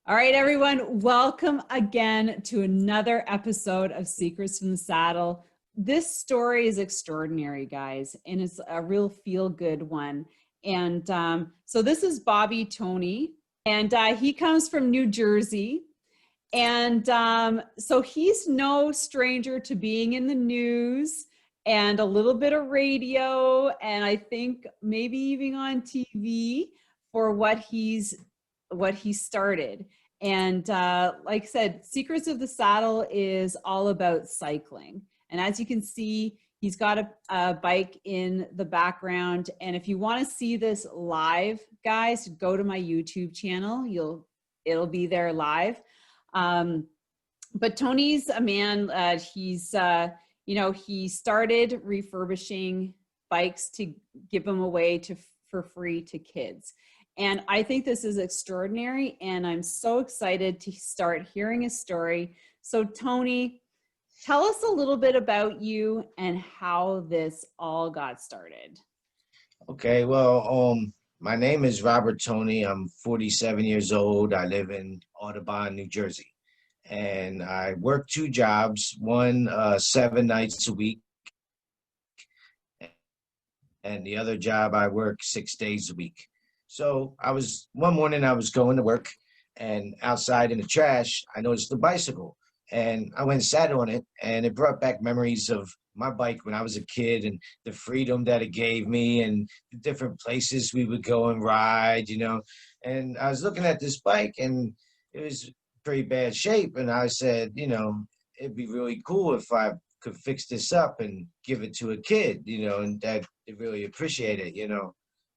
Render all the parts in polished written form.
All right, everyone, welcome again to another episode of Secrets from the Saddle. This story is extraordinary, guys, and it's a real feel-good one. And so this is Bobby Toney, and he comes from New Jersey. And so he's no stranger to being in the news and a little bit of radio, and I think maybe even on TV for what he started. And like I said, Secrets of the Saddle is all about cycling. And as you can see, he's got a bike in the background. And if you want to see this live, guys, go to my YouTube channel. It'll be there live. But Tony's a man. He started refurbishing bikes to give them away for free to kids. And I think this is extraordinary, and I'm so excited to start hearing his story. So Tony, tell us a little bit about you and how this all got started. Okay, well, my name is Robert Toney. I'm 47 years old. I live in Audubon, New Jersey. And I work two jobs, one 7 nights a week, and the other job I work 6 days a week. So one morning I was going to work, and outside in the trash, I noticed a bicycle. And I went and sat on it, and it brought back memories of my bike when I was a kid and the freedom that it gave me and the different places we would go and ride, And I was looking at this bike, and it was pretty bad shape. And I said, it'd be really cool if I could fix this up and give it to a kid, and that they really appreciate it,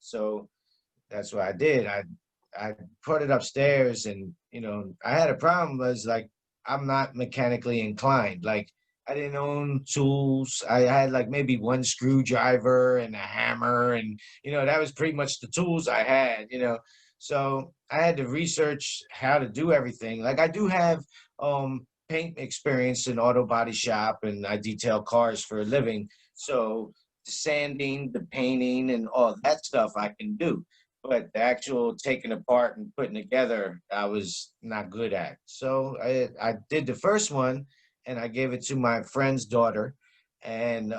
So that's what I did. I put it upstairs, and, I had a problem was like, I'm not mechanically inclined. Like, I didn't own tools. I had like maybe one screwdriver and a hammer, and, that was pretty much the tools I had, So I had to research how to do everything. Like, I do have paint experience in auto body shop, and I detail cars for a living. So the sanding, the painting, and all that stuff I can do. But the actual taking apart and putting together, I was not good at. So I did the first one, and I gave it to my friend's daughter, and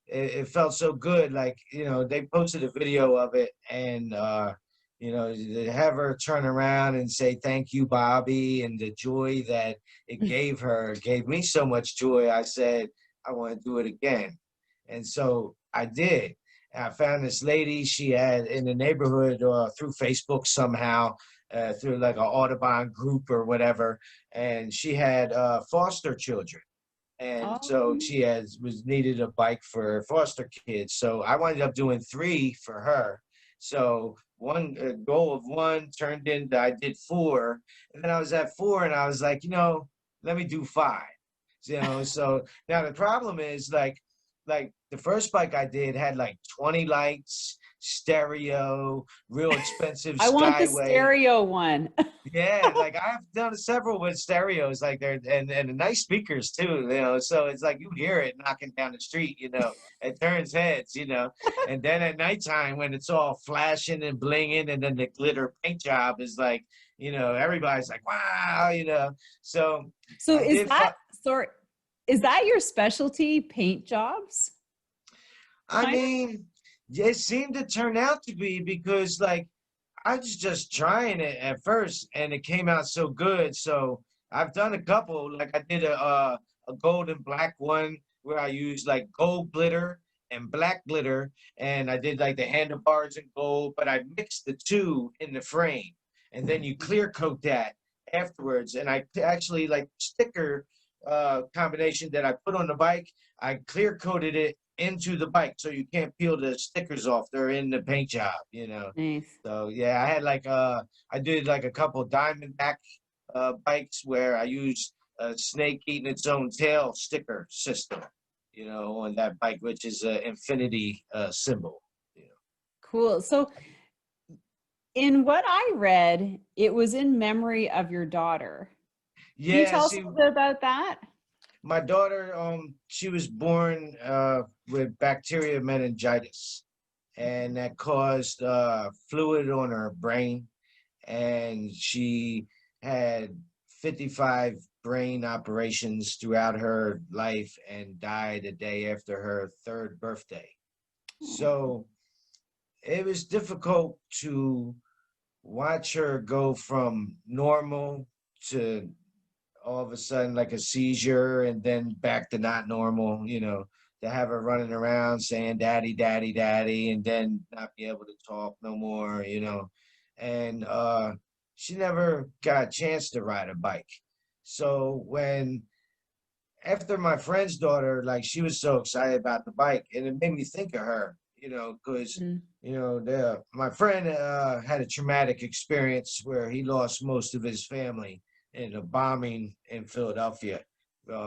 it felt so good. Like, they posted a video of it, and to have her turn around and say, "Thank you, Bobby," and the joy that it gave her gave me so much joy. I said, I want to do it again. And so I did. I found this lady, she had in the neighborhood through Facebook somehow, through like an Audubon group or whatever, and she had foster children. And so she needed a bike for foster kids. So I wound up doing 3 for her. So one goal of 1 turned into I did 4, and then I was at 4, and I was like, let me do 5. So now the problem is like the first bike I did had like 20 lights, stereo, real expensive I want the Skyway. stereo one. Yeah, like I've done several with stereos, like they're and nice speakers too, So it's like you hear it knocking down the street, it turns heads, And then at nighttime when it's all flashing and blinging, and then the glitter paint job is like, everybody's like, wow, So is that your specialty, paint jobs? I mean, it seemed to turn out to be, because like I was just trying it at first, and it came out so good. So I've done a couple. Like I did a gold and black one where I used like gold glitter and black glitter, and I did like the handlebars in gold, but I mixed the two in the frame, and then you clear coat that afterwards. And I actually like sticker combination that I put on the bike, I clear coated it into the bike so you can't peel the stickers off. They're in the paint job, Nice. So yeah, I had like I did like a couple Diamondback bikes where I used a snake eating its own tail sticker system, on that bike, which is an infinity symbol. Cool. So in what I read, it was in memory of your daughter. Yeah, can you tell us a little bit about that? My daughter, she was born with bacterial meningitis, and that caused fluid on her brain, and she had 55 brain operations throughout her life and died a day after her third birthday. So it was difficult to watch her go from normal to all of a sudden like a seizure and then back to not normal, to have her running around saying daddy, daddy, daddy, and then not be able to talk no more, And she never got a chance to ride a bike. So when after my friend's daughter, like she was so excited about the bike, and it made me think of her, because Mm. my friend had a traumatic experience where he lost most of his family in a bombing in Philadelphia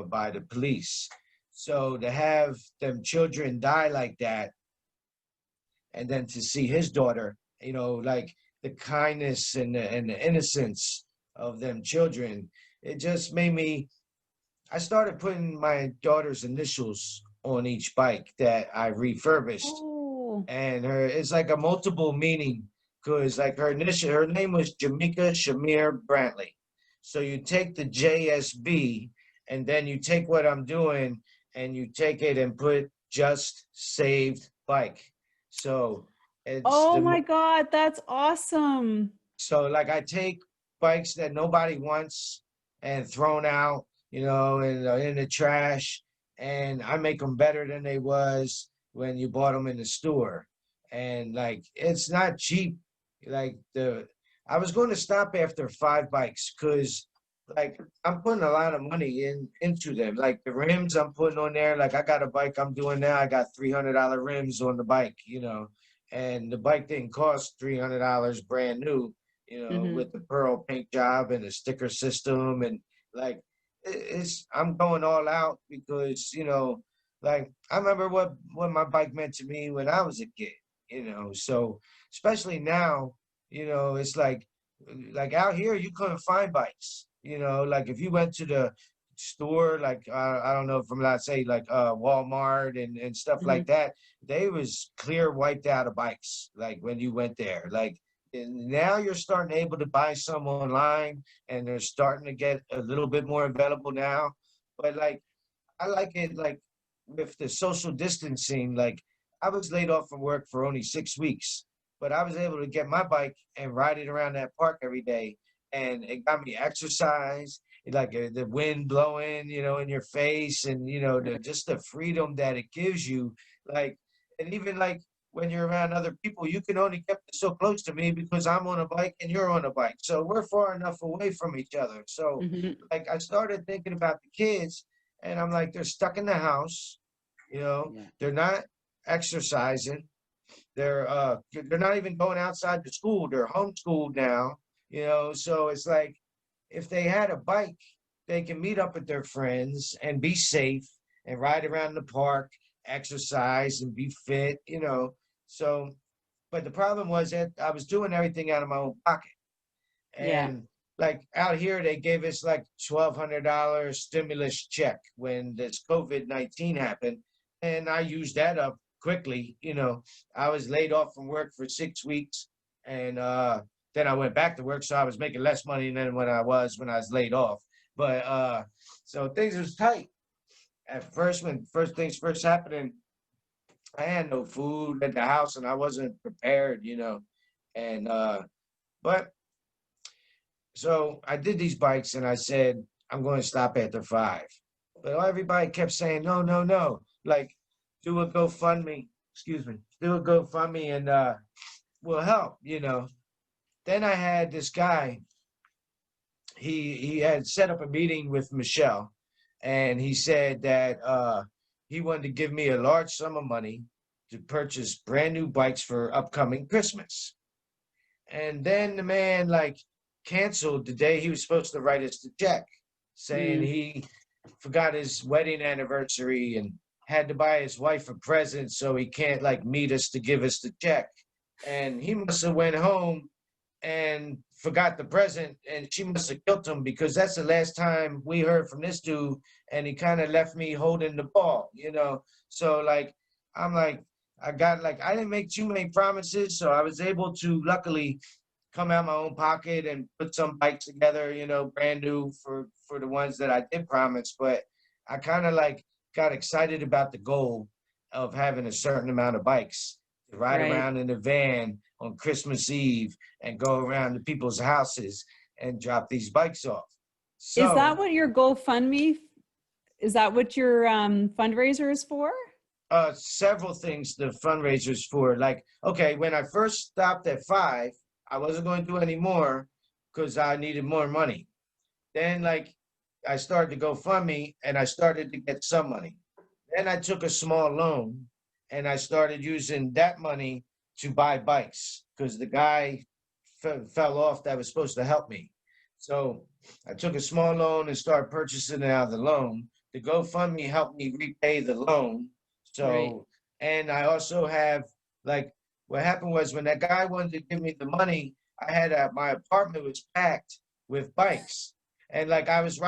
by the police. So to have them children die like that, and then to see his daughter, like the kindness and the innocence of them children, it just made me I started putting my daughter's initials on each bike that I refurbished, Oh. and it's like a multiple meaning because like her name was Jamaica Shamir Brantley. So you take the JSB and then you take what I'm doing and you take it and put just saved bike. So it's Oh the my God, that's awesome. so like I take bikes that nobody wants and thrown out, in the trash, and I make them better than they was when you bought them in the store. And like it's not cheap. Like I was going to stop after 5 bikes because like I'm putting a lot of money into them. Like the rims I'm putting on there. Like I got a bike I'm doing now. I got $300 rims on the bike, and the bike didn't cost $300 brand new, Hmm. with the pearl paint job and the sticker system and like I'm going all out because like I remember what my bike meant to me when I was a kid, so especially now, it's like out here you couldn't find bikes, like if you went to the store like I don't know from let's say like Walmart and stuff Hmm. like that, they was clear wiped out of bikes like when you went there, like and now you're starting able to buy some online and they're starting to get a little bit more available now, but like I like it like with the social distancing, like I was laid off from work for only 6 weeks, but I was able to get my bike and ride it around that park every day, and it got me exercise. Like the wind blowing, in your face, and just the freedom that it gives you. Like, and even like when you're around other people, you can only get so close to me because I'm on a bike and you're on a bike, so we're far enough away from each other. So, Hmm. like, I started thinking about the kids, and I'm like, they're stuck in the house, Yeah. they're not exercising, they're not even going outside to school, they're homeschooled now, so it's like if they had a bike, they can meet up with their friends and be safe and ride around the park, exercise and be fit, So, but the problem was that I was doing everything out of my own pocket. Yeah. And like out here, they gave us like $1,200 stimulus check when this COVID-19 happened. And I used that up quickly. I was laid off from work for 6 weeks, and then I went back to work. So I was making less money than when I was laid off. But so things was tight at first when first things first happening. I had no food at the house and I wasn't prepared, And but so I did these bikes and I said, I'm going to stop after 5. But everybody kept saying, no, no, no. Like, do a GoFundMe, excuse me, do a GoFundMe and will help. Then I had this guy, he had set up a meeting with Michelle and he said that he wanted to give me a large sum of money to purchase brand new bikes for upcoming Christmas. And then the man like canceled the day he was supposed to write us the check, saying Mm. he forgot his wedding anniversary and had to buy his wife a present, so he can't like meet us to give us the check. And he must have went home and forgot the present, and she must have killed him because that's the last time we heard from this dude, and he kind of left me holding the ball. So like I'm like I got like I didn't make too many promises, so I was able to luckily come out my own pocket and put some bikes together, you know, brand new for the ones that I did promise. But I kind of like got excited about the goal of having a certain amount of bikes to ride Right. around in the van on Christmas Eve and go around to people's houses and drop these bikes off. Is that So what your GoFundMe, is that what your fundraiser is for? several things the fundraisers for. Like, okay, when I first stopped at 5, I wasn't going to do any more because I needed more money. Then, like, I started to GoFundMe and I started to get some money. Then I took a small loan and I started using that money to buy bikes because the guy fell off that was supposed to help me. So I took a small loan and started purchasing it out of the loan. The GoFundMe helped me repay the loan. Right. So, and I also have, like, what happened was when that guy wanted to give me the money, I had my apartment was packed with bikes. And like I was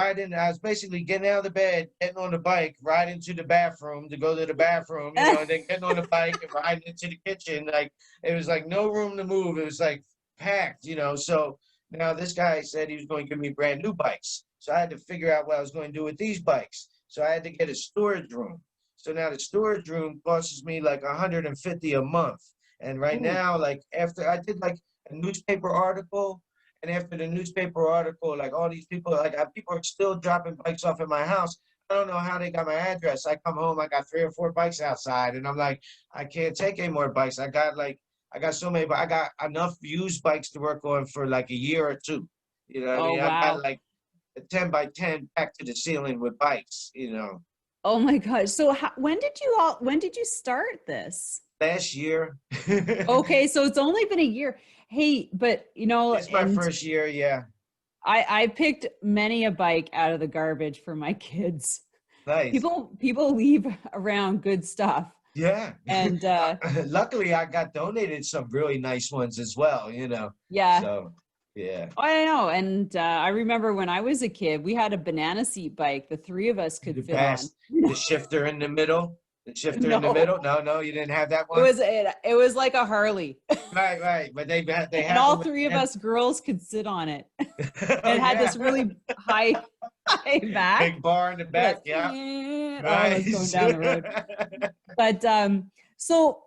basically getting out of the bed, getting on the bike, riding to the bathroom to go to the bathroom, you know, and then getting on the bike and riding into the kitchen. Like it was like no room to move. It was like packed, you know. So now this guy said he was going to give me brand new bikes. So I had to figure out what I was going to do with these bikes. So I had to get a storage room. So now the storage room costs me like 150 a month. And right Ooh. now, like after I did like a newspaper article, and after the newspaper article, like all these people, like people are still dropping bikes off at my house. I don't know how they got my address. I come home, I got 3 or 4 bikes outside, and I'm like, I can't take any more bikes. I got so many, but I got enough used bikes to work on for like a year or two. You know what I Oh, mean? I got wow. like a 10 by 10 packed to the ceiling with bikes, you know. Oh my gosh. So when did you start this? Last year, Okay, so it's only been a year. Hey, but it's my and first year. Yeah, I picked many a bike out of the garbage for my kids. nice. People leave around good stuff. Yeah. And Luckily, I got donated some really nice ones as well, you know. yeah, So, yeah. I know. And I remember when I was a kid, we had a banana seat bike the three of us The could fit on. best. The shifter in the middle. The shifter in the No, middle. No, no, you didn't have that it one. was it was like a Harley. Right, right. But they And have all them. three of us girls could sit on it. Oh And it had yeah. this really high back. Big bar in the Like, back. Yeah. oh, I was going Nice. down the road. But so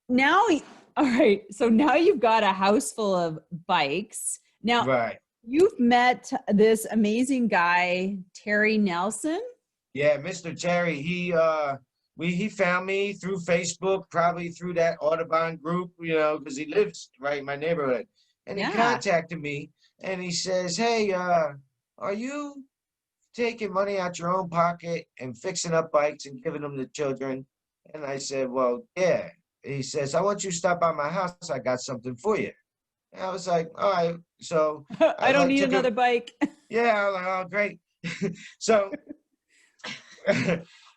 now, all right, so now you've got a house full of bikes. Now Right. you've met this amazing guy, Terry Nelson. Yeah, Mr. Terry, he found me through Facebook, probably through that Audubon group, you know, because he lives right in my neighborhood. And he Yeah. contacted me and he says, "Hey, are you taking money out your own pocket and fixing up bikes and giving them to children?" And I said, "Well, yeah." He says, "I want you to stop by my house. I got something for you." And I was like, "All right." So I I don't like need took another him. bike. Yeah, I was like, "Oh, great." So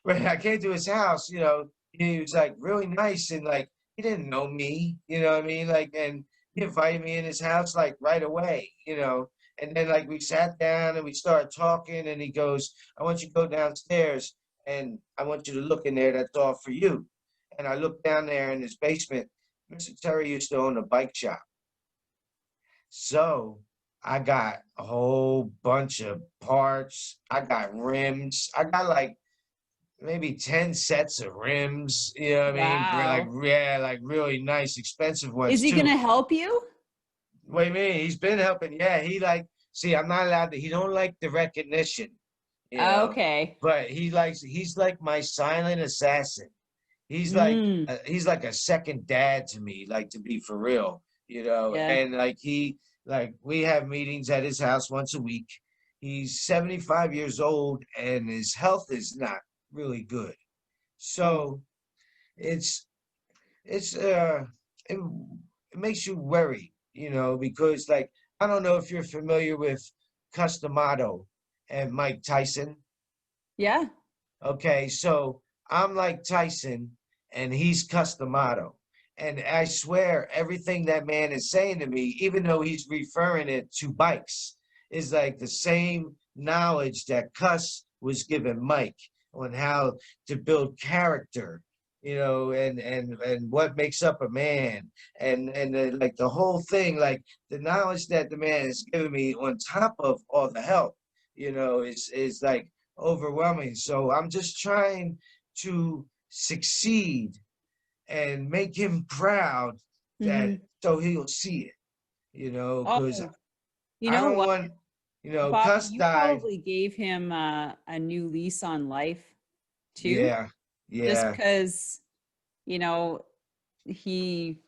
when I came to his house, you know, he was like really nice and like he didn't know me, you know what I mean? Like, and he invited me in his house like right away, you know. And then like we sat down and we started talking, and he goes, "I want you to go downstairs and I want you to look in there. That's all for you." And I looked down there in his basement. Mr. Terry used to own a bike shop. So I got a whole bunch of parts. I got rims. I got like maybe 10 sets of rims, you know what I mean? Like, Wow. yeah, like really nice, expensive Is ones he too. gonna help you? What do you mean? He's been helping. Yeah, he like, see, I'm not allowed to, he don't like the recognition, you know, Okay. but he's like my silent assassin. Mm, He's like a second dad to me, like to be for real, you know, yeah. and like we have meetings at his house once a week. He's 75 years old and his health is not really good. Oh, So it's it's it makes you worry, you know, because like I don't know if you're familiar with Customato and Mike Tyson. yeah. Okay, so I'm like Tyson and he's Customato. And I swear everything that man is saying to me, even though he's referring it to bikes, is like the same knowledge that Cuss was giving Mike on how to build character and what makes up a man, and like the whole thing, like the knowledge that the man has given me on top of all the help, is like overwhelming. So I'm just trying to succeed and make him proud, that Hmm. so he'll see it, because Oh, you I know don't what, want, Bobby, Cuss you died. probably gave him a new lease on life too, Yeah, just yeah, because, you know, he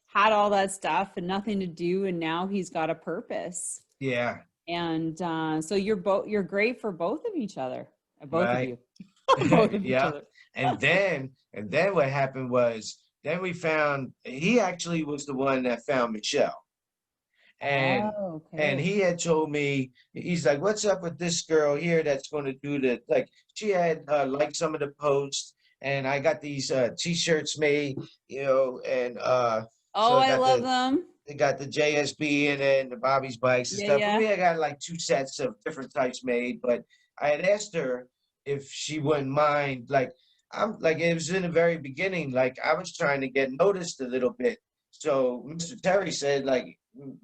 had all that stuff and nothing to do, and now he's got a purpose. yeah, And so you're great for both of each other, both of right. you, both of each Yeah. other. And then what happened was, then we found, he actually was the one that found Michelle. And Oh, and okay. he had told me, he's like, what's up with this girl here that's going to do the, like, she had liked some of the posts, and I got these t-shirts made, and Oh, so I I got love the them. they got the JSB in it and the Bobby's bikes and Yeah, stuff. And yeah. we had got like two sets of different types made, but I had asked her if she wouldn't mind. Like, I'm like, it was in the very beginning, like I was trying to get noticed a little bit. So Mr. Terry said, like,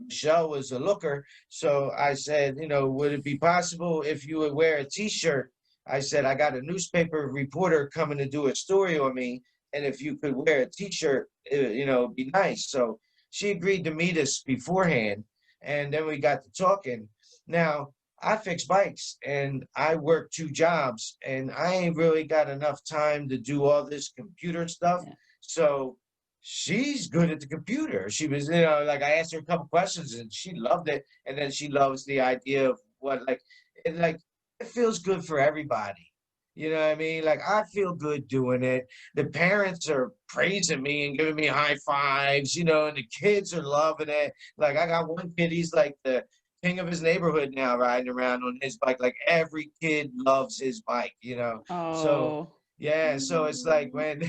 Michelle was a looker. So I said, would it be possible if you would wear a t-shirt? I said, I got a newspaper reporter coming to do a story on me. And if you could wear a t-shirt, it'd be nice. So she agreed to meet us beforehand, and then we got to talking. Now, I fix bikes and I work two jobs, and I ain't really got enough time to do all this computer stuff. Yeah. So she's good at the computer. She was, like, I asked her a couple questions and she loved it. And then she loves the idea of what, like, it feels good for everybody. You know what I mean? Like, I feel good doing it. The parents are praising me and giving me high fives, and the kids are loving it. Like, I got one kid, he's like the king of his neighborhood now, riding around on his bike. Like, every kid loves his bike. So Oh. yeah, so it's like when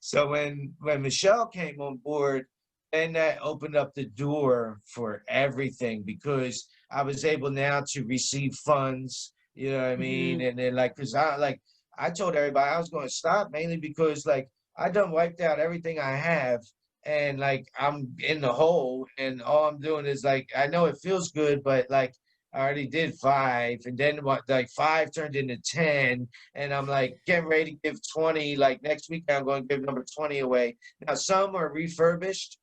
so when Michelle came on board, then that opened up the door for everything, because I was able now to receive funds, you know what I mean? Hmm. And then, like, cause I told everybody I was going to stop, mainly because, like, I done wiped out everything I have, and like I'm in the hole, and all I'm doing is, like, I know it feels good, but like I already did five, and then what, like, five turned into 10, and I'm like getting ready to give 20. Like, next week I'm going to give number 20 away. Now some are refurbished,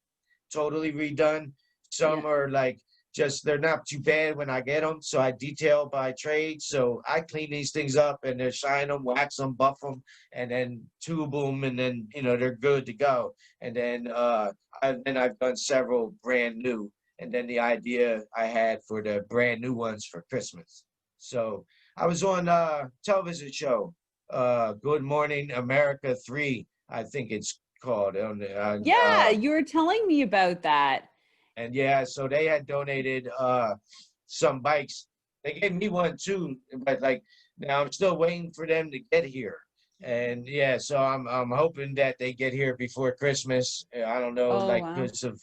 totally redone. Yeah. Some are like, just, they're not too bad when I get them. So I detail by trade. So I clean these things up and they shine them, wax them, buff them, and then tube them, and then they're good to go. And then I've done several brand new. And then the idea I had for the brand new ones for Christmas. So I was on a television show, Good Morning America 3, I think it's called, on the Yeah, you were telling me about that. and yeah, so they had donated some bikes. They gave me one too, but like, now I'm still waiting for them to get here. And yeah, so I'm hoping that they get here before Christmas. I don't know, Oh, like, wow. because of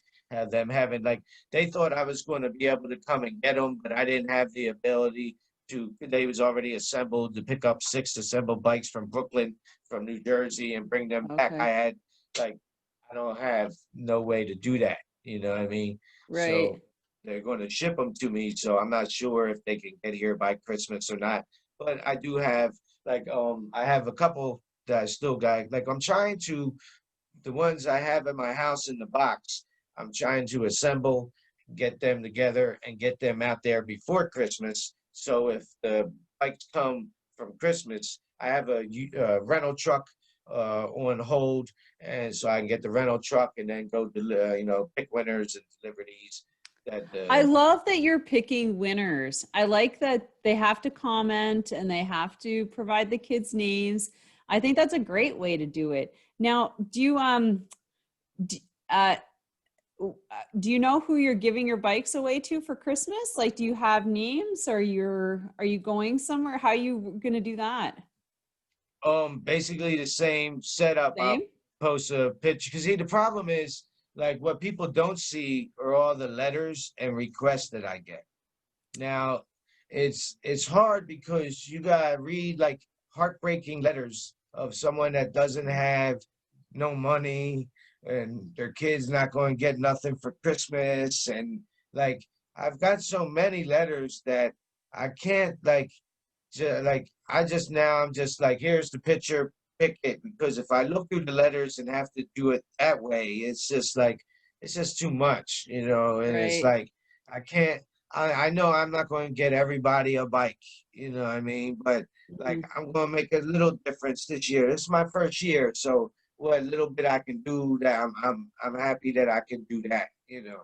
them having, like, they thought I was going to be able to come and get them, but I didn't have the ability to. They was already assembled to pick up 6 assembled bikes from Brooklyn, from New Jersey, and bring them back. I Okay. had, like, I don't have no way to do that. You know what I mean? Right. So they're going to ship them to me. So I'm not sure if they can get here by Christmas or not. But I do have, like, I have a couple that I still got. Like, I'm trying to, the ones I have in my house in the box, I'm trying to assemble, get them together, and get them out there before Christmas. So if the bikes come from Christmas, I have a rental truck on hold, and so I can get the rental truck and then go to pick winners and deliver these. That I love that you're picking winners. I like that they have to comment and they have to provide the kids' names. I think that's a great way to do it. Now, d- uh, do you know who you're giving your bikes away to for Christmas? Like, do you have names, or are you going somewhere? How are you going to do that? basically the same setup. I'll Same? post a picture, because see, the problem is, like, what people don't see are all the letters and requests that I get. Now, it's hard because you gotta read, like, heartbreaking letters of someone that doesn't have no money and their kids not going to get nothing for Christmas. And like, I've got so many letters that I can't I'm just like, here's the picture, pick it. Because if I look through the letters and have to do it that way, it's just like, it's just too much, you know. And it's Right. like, I can't, I know I'm not going to get everybody a bike, you know what I mean? But like, Mhm. I'm going to make a little difference this year. This is my first year. So what little bit I can do that, I'm happy that I can do that, you know.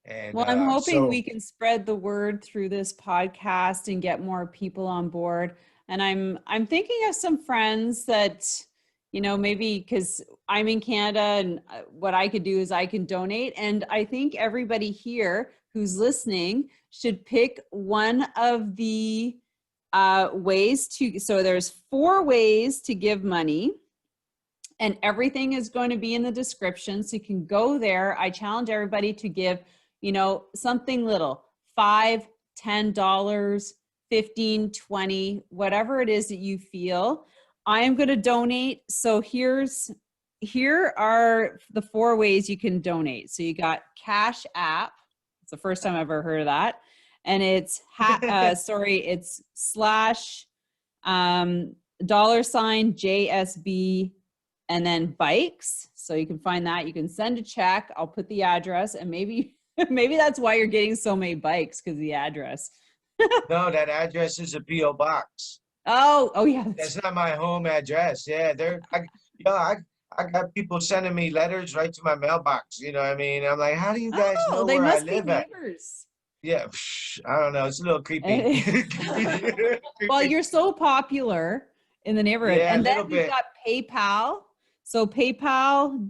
And Well, I'm hoping we so can spread the word through this podcast and get more people on board. And I'm thinking of some friends that, maybe because I'm in Canada and what I could do is I can donate. And I think everybody here who's listening should pick one of the ways to, so there's 4 ways to give money. And everything is going to be in the description. So you can go there. I challenge everybody to give, something little, $5, $10, 15, 20, whatever it is that you feel. I am going to donate. So here are the 4 ways you can donate. So you got Cash App. It's the first time I've ever heard of that. And it's it's slash $JSB and then bikes. So you can find that. You can send a check. I'll put the address, and maybe that's why you're getting so many bikes, because the address. no, that address is a P.O. box. Oh yeah. That's not my home address. Yeah, I got people sending me letters right to my mailbox. You know what I mean? I'm like, how do you guys Oh, know they where I must be live at? neighbors. Yeah, I don't know. It's a little creepy. Well, Creepy. you're so popular in the neighborhood. Yeah, a And then little we've bit. got PayPal. So PayPal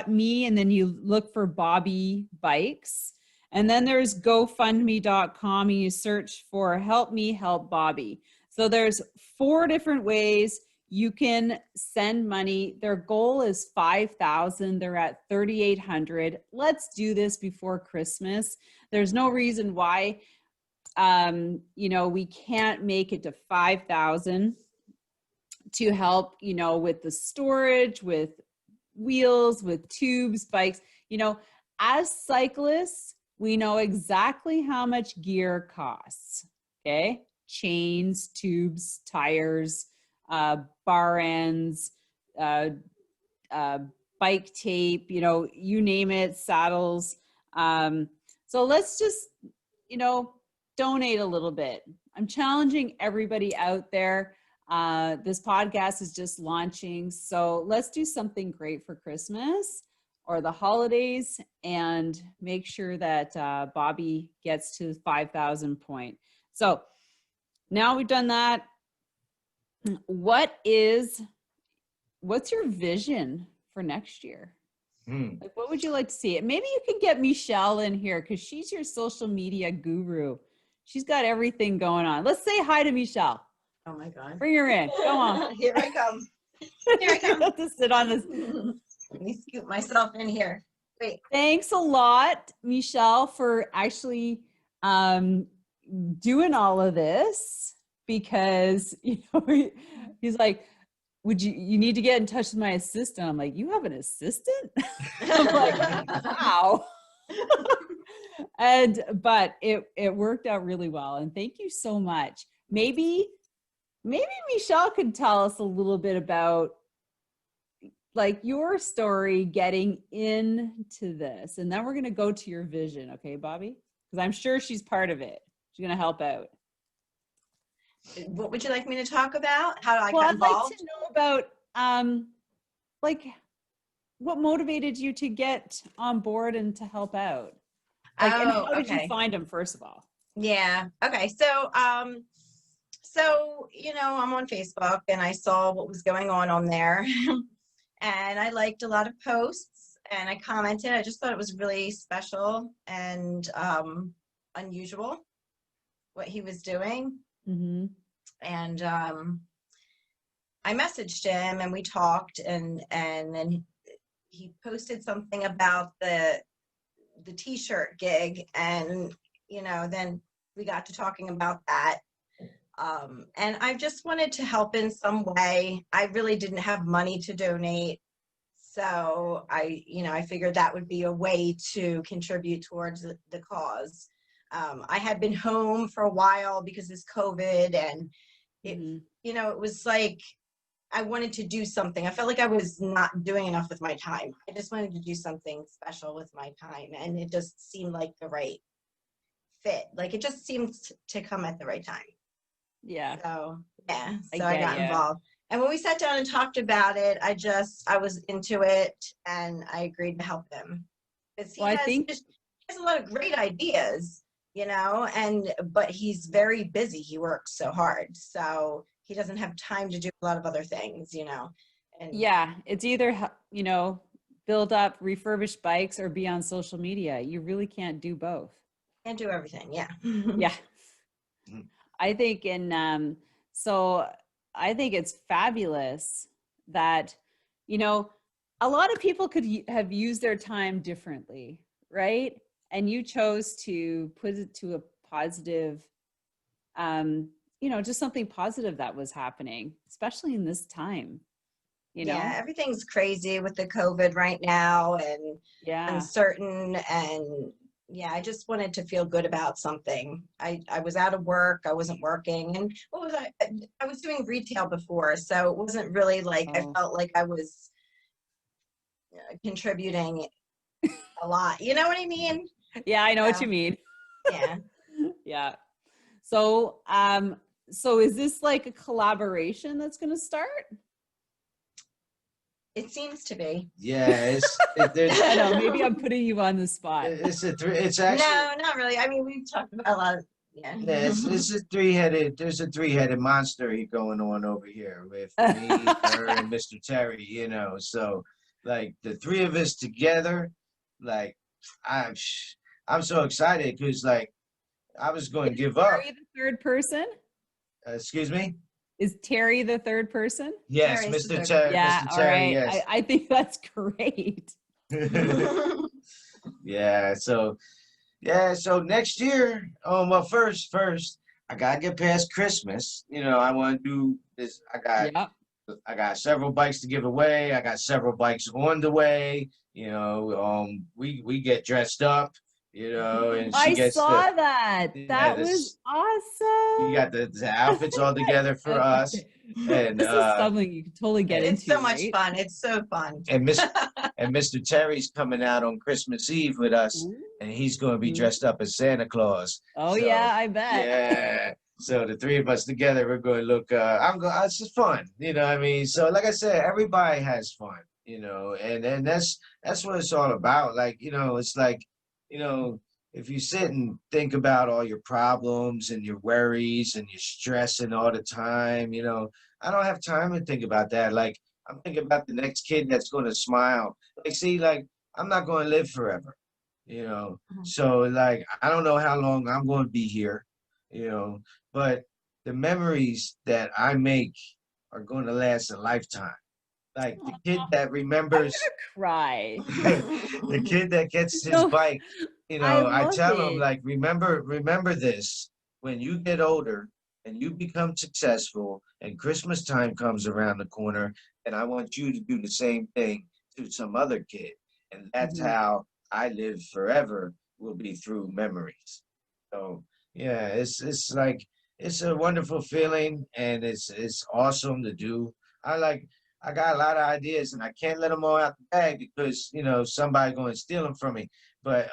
.me, and then you look for Bobby Bikes. And then there's GoFundMe.com, and you search for Help Me Help Bobby. So there's 4 different ways you can send money. Their goal is 5,000. They're at 3,800. Let's do this before Christmas. There's no reason why we can't make it to 5,000 to help, with the storage, with wheels, with tubes, bikes. As cyclists, we know exactly how much gear costs. Okay. Chains, tubes, tires, bar ends, uh, uh, bike tape, you name it, saddles. So let's just, donate a little bit. I'm challenging everybody out there. This podcast is just launching. So let's do something great for Christmas or the holidays and make sure that Bobby gets to the 5,000 point. So now we've done that. What's your vision for next year? Like, what would you like to see? Maybe you can get Michelle in here because she's your social media guru. She's got everything going on. Let's say hi to Michelle. Oh my God. Bring her in. Come on. Here I come. Here I come. Have to sit on this. Let me scoot myself in here. Wait. Thanks a lot, Michelle, for actually doing all of this, because he's like, you need to get in touch with my assistant. I'm like, you have an assistant? I'm like, wow. But it worked out really well. And thank you so much. Maybe Michelle could tell us a little bit about like your story getting into this. And then we're going to go to your vision. Okay, Bobby? Because I'm sure she's part of it. She's going to help out. What would you like me to talk about? How I Well, got I'd like involved? to know about like what motivated you to get on board and to help out. Like, and how did you find them, first of all? Yeah. Okay. So, I'm on Facebook and I saw what was going on there, and I liked a lot of posts and I commented. I just thought it was really special and unusual what he was doing. Mm-hmm. And I messaged him and we talked, and then he posted something about the t-shirt gig, and then we got to talking about that, and I just wanted to help in some way. I really didn't have money to donate, So I figured that would be a way to contribute towards the cause. I had been home for a while because of this COVID, and it, Mhm. it was like I wanted to do something. I felt like I was not doing enough with my time. I just wanted to do something special with my time, and it just seemed like the right fit. Like it just seemed to come at the right time. Yeah, So yeah, I so I get got you. involved. And when we sat down and talked about it, I was into it, and I agreed to help him. Because Well, I think he has a lot of great ideas, but he's very busy. He works so hard. So he doesn't have time to do a lot of other things. And yeah, it's either build up refurbished bikes or be on social media. You really can't do both. can't do everything. Yeah. Yeah. Mhm. I think so I think it's fabulous that, a lot of people could have used their time differently, right? And you chose to put it to a positive, just something positive that was happening, especially in this time, Yeah, everything's crazy with the COVID right now, and Yeah. uncertain, and yeah, I just wanted to feel good about something. I was out of work, I wasn't working, and what was I was doing retail before, so it wasn't really like I Oh. felt like I was contributing a lot. You know what I mean? Yeah, I know what So, you mean. yeah, Yeah. So, so is this like a collaboration that's going to start? it seems to be. Yeah, there's I know, maybe I'm putting you on the spot. it's actually No, not really. I mean, we've talked about a lot of, yeah. yeah, there's a three-headed monster going on over here with me, her, and Mr. Terry. So like the three of us together, like I'm I'm so excited because like I was going to Is give up. Terry the third person? Excuse me? Is Terry the third person? Yes, Terry's the Mr. third. Terry, Yeah, Mr. all Terry, right. yes. I think that's great. Yeah, so next year, well first I gotta get past Christmas. I want to do this. Yeah. I got several bikes to give away. I got several bikes on the way. We get dressed up, and she I gets saw that. yeah, That was this you awesome. got the outfits all together for us. And This is something you could totally get It's into, so much right? fun. It's so fun. and Miss and Mr. Terry's coming out on Christmas Eve with us, and he's going to be Ooh. dressed up as Santa Claus. Oh So yeah, I bet. yeah, so the three of us together, we're going to look. It's just fun, what I mean. So like I said, everybody has fun, and that's what it's all about. Like it's like, you know, if you sit and think about all your problems and your worries and you're stressing all the time, I don't have time to think about that. Like I'm thinking about the next kid that's going to smile. Like, see, like I'm not going to live forever, So like I don't know how long I'm going to be here, but the memories that I make are going to last a lifetime. Like the kid Aw, that I'm remembers, gonna cry. the kid that gets his No, bike, I I love tell him it. like, remember this when you get older and you become successful and Christmas time comes around the corner, and I want you to do the same thing to some other kid. And that's Mhm. how I live forever will be through memories. So yeah, it's like it's a wonderful feeling, and it's awesome to do. I got a lot of ideas and I can't let them all out the bag because somebody going to steal them from me. But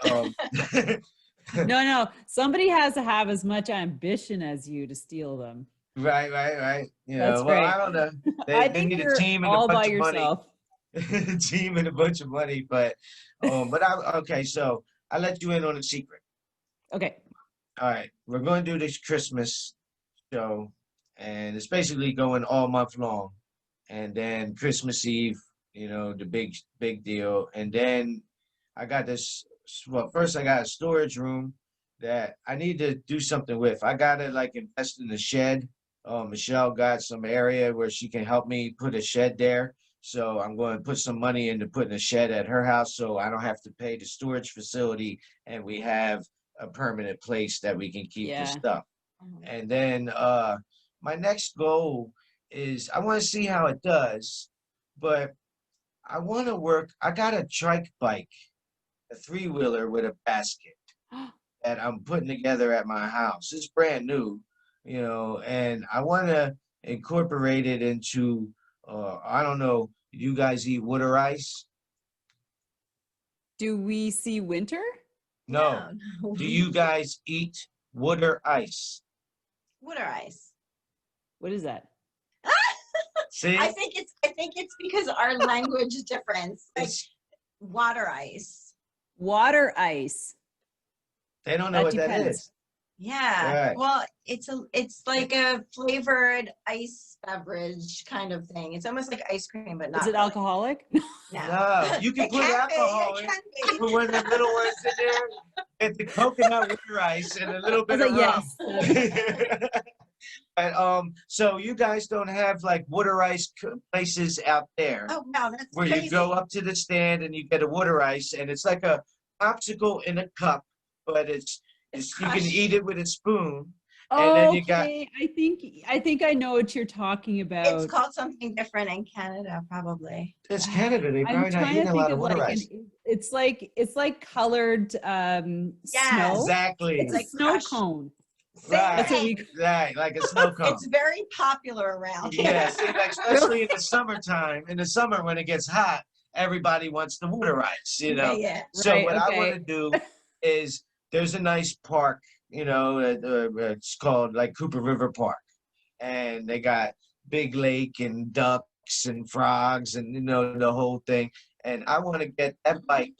No, somebody has to have as much ambition as you to steal them. right. That's Well, great. I don't know. I They think need a you're team and a all by bunch of money. yourself. A team and a bunch of money, but okay. So I let you in on a secret. Okay. All right, we're going to do this Christmas show, and it's basically going all month long. And then Christmas Eve, the big deal. And then I got this. Well, first I got a storage room that I need to do something with. I gotta like invest in a shed. Michelle got some area where she can help me put a shed there. So I'm going to put some money into putting a shed at her house so I don't have to pay the storage facility, and we have a permanent place that we can keep the Yeah. stuff. And then my next goal is I want to see how it does, but I want to work. I got a trike bike, a 3-wheeler with a basket that I'm putting together at my house. It's brand new, and I want to incorporate it into, I don't know, you guys eat wood or ice? Do we see winter? No. No. Do you guys eat wood or ice? Water ice. What is that? See? I think it's because our language difference. Like It's, water ice. Water ice. they don't know That what that depends. is. Yeah. Right. Well, it's like a flavored ice beverage kind of thing. It's almost like ice cream, but not Is it really. alcoholic? No, you can It put can be, alcohol it in. can be. Put one of the little ones in there. Get the coconut water ice and a little I was bit of like, rum. But, so you guys don't have like water ice places out there Oh wow, that's where crazy. you go up to the stand and you get a water ice and it's like a popsicle in a cup, but it's you can crushed. eat it with a spoon. And then you got okay, I think I know what you're talking It's about. called something different in Canada, probably. it's Canada. They I'm probably not trying eating to a lot think of of water like ice. it's like colored Yes. snow. Exactly. It's a Like snow crushed. cone. Same Right. That's what thing. we Right, like a snow cone. It's very popular around here. Yeah, see, like, especially in the summertime. In the summer when it gets hot, everybody wants the water ice, Yeah, yeah. So Right, what I want okay. to do is there's a nice park, it's called like Cooper River Park, and they got big lake and ducks and frogs and the whole thing. And I want to get that bike,